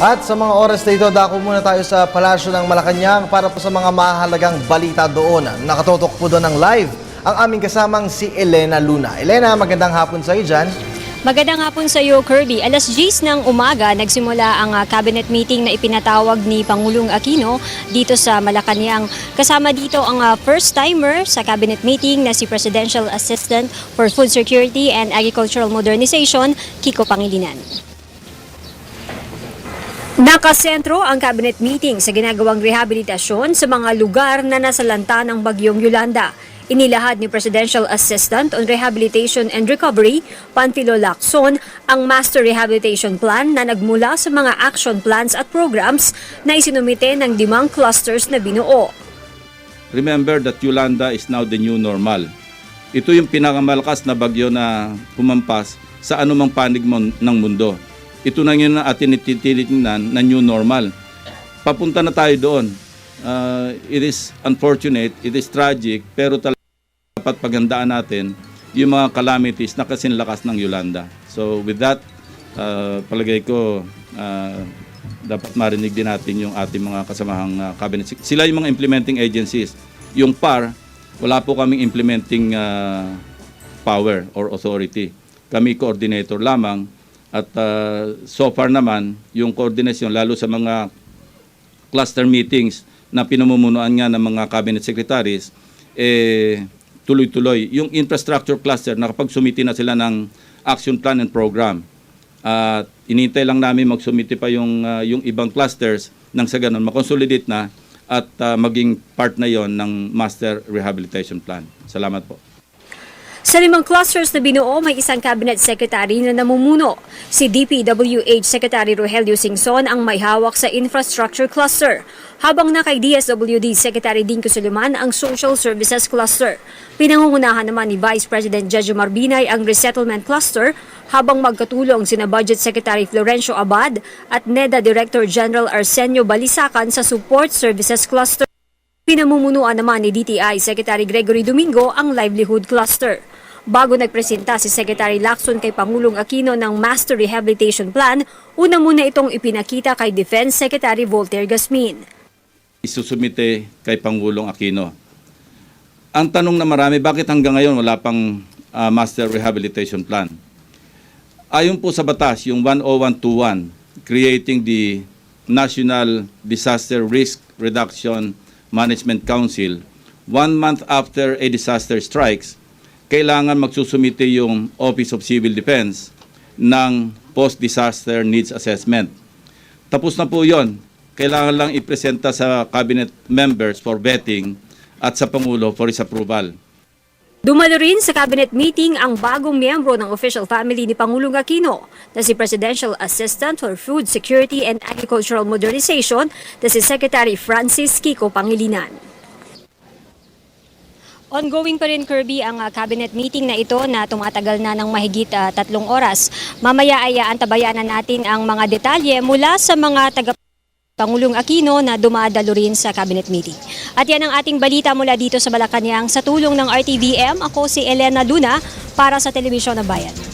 At sa mga oras na ito, dako muna tayo sa Palasyo ng Malacanang para po sa mga mahalagang balita doon. Nakatutok po doon ng live ang aming kasamang si Elena Luna. Elena, magandang hapon sa iyo dyan. Magandang hapon sa iyo, Kirby. Alas 10 ng umaga, nagsimula ang cabinet meeting na ipinatawag ni Pangulong Aquino dito sa Malacanang. Kasama dito ang first-timer sa cabinet meeting na si Presidential Assistant for Food Security and Agricultural Modernization, Kiko Pangilinan. Nakasentro ang cabinet meeting sa ginagawang rehabilitasyon sa mga lugar na nasalanta ng bagyong Yolanda. Inilahad ni Presidential Assistant on Rehabilitation and Recovery, Panfilo Lacson, ang Master Rehabilitation Plan na nagmula sa mga action plans at programs na isinumite ng 5 clusters na binuo. Remember that Yolanda is now the new normal. Ito yung pinakamalakas na bagyo na pumampas sa anumang panig ng mundo. Ito na yun na atin ititinignan na new normal. Papunta na tayo doon. It is unfortunate, it is tragic, pero dapat paghandaan natin yung mga calamities na kasinlakas ng Yolanda. So with that, palagay ko dapat marinig din natin yung ating mga kasamahang cabinet. Sila yung mga implementing agencies. Yung PAR, wala po kaming implementing power or authority. Kami coordinator lamang. At so far naman, yung coordination, lalo sa mga cluster meetings na pinamumunuan nga ng mga cabinet secretaries, tuloy-tuloy. Yung infrastructure cluster, nakapag-sumiti na sila ng action plan and program. At inintay lang namin mag-sumiti pa yung ibang clusters nang sa ganun, makonsolidate na at maging part na yon ng Master Rehabilitation Plan. Salamat po. Sa 5 clusters na binuo, may isang cabinet secretary na namumuno. Si DPWH Secretary Rogelio Singson ang may hawak sa infrastructure cluster, habang na kay DSWD Secretary Dinko Soliman ang social services cluster. Pinangungunahan naman ni Vice President Jejo Marbinay ang resettlement cluster, habang magkatulong sina Budget Secretary Florencio Abad at NEDA Director General Arsenio Balisacan sa support services cluster. Pinamumunuan naman ni DTI Secretary Gregory Domingo ang livelihood cluster. Bago nagpresenta si Secretary Lacson kay Pangulong Aquino ng Master Rehabilitation Plan, una muna itong ipinakita kay Defense Secretary Voltaire Gasmin. Isusumite kay Pangulong Aquino. Ang tanong na marami, bakit hanggang ngayon wala pang Master Rehabilitation Plan? Ayon po sa batas, yung 10121, creating the National Disaster Risk Reduction Management Council, 1 month after a disaster strikes, kailangan magsusumite yung Office of Civil Defense ng Post-Disaster Needs Assessment. Tapos na po yon. Kailangan lang ipresenta sa cabinet members for vetting at sa Pangulo for his approval. Dumalo rin sa cabinet meeting ang bagong miyembro ng official family ni Pangulong Aquino na si Presidential Assistant for Food Security and Agricultural Modernization na si Secretary Francis Kiko Pangilinan. Ongoing pa rin, Kirby, ang cabinet meeting na ito na tumatagal na ng mahigit 3 oras. Mamaya ay antabayanan natin ang mga detalye mula sa mga Pangulong Aquino na dumadalo rin sa cabinet meeting. At yan ang ating balita mula dito sa Malacanang sa tulong ng RTVM. Ako si Elena Luna para sa Telebisyon ng Bayan.